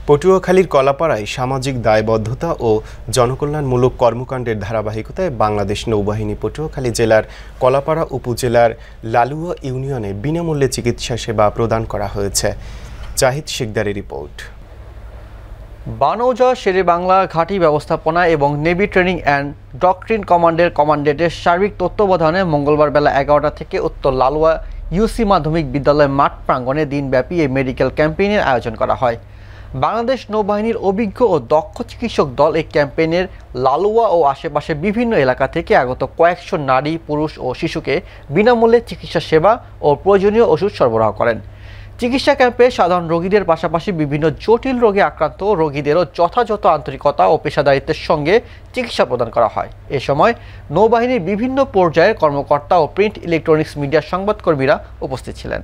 পটুয়াখালীর কলাপাড়ায় সামাজিক দায়বদ্ধতা ও জনকল্যাণমূলক কর্মকাণ্ডের ধারাবাহিকতায় বাংলাদেশ নৌবাহিনী পটুয়াখালী জেলার কলাপাড়া উপজেলার লালুয়া ইউনিয়নে বিনামূল্যে চিকিৎসা সেবা প্রদান করা হয়েছে। জাহিদ শিকদারের রিপোর্ট। বানৌজা শেরেবাংলা ঘাঁটি ব্যবস্থাপনা এবং নেভি ট্রেনিং অ্যান্ড ডক্ট্রিন কমান্ডের কমান্ডেন্টের সার্বিক তত্ত্বাবধানে মঙ্গলবার বেলা 11টা থেকে উত্তর লালুয়া ইউসি মাধ্যমিক বিদ্যালয় মাঠ প্রাঙ্গণে দিনব্যাপী এই মেডিকেল ক্যাম্পেইনের আয়োজন করা হয়। বাংলাদেশ নৌবাহিনীর অভিজ্ঞ ও দক্ষ চিকিৎসক দল এই ক্যাম্পেইনের লালুয়া ও আশেপাশে বিভিন্ন এলাকা থেকে আগত কয়েকশো নারী, পুরুষ ও শিশুকে বিনামূল্যে চিকিৎসা সেবা ও প্রয়োজনীয় ওষুধ সরবরাহ করেন। চিকিৎসা ক্যাম্পে সাধারণ রোগীদের পাশাপাশি বিভিন্ন জটিল রোগে আক্রান্ত রোগীদেরও যথাযথ আন্তরিকতা ও পেশাদারিত্বের সঙ্গে চিকিৎসা প্রদান করা হয়। এ সময় নৌবাহিনীর বিভিন্ন পর্যায়ের কর্মকর্তা ও প্রিন্ট ইলেকট্রনিক্স মিডিয়ার সংবাদকর্মীরা উপস্থিত ছিলেন।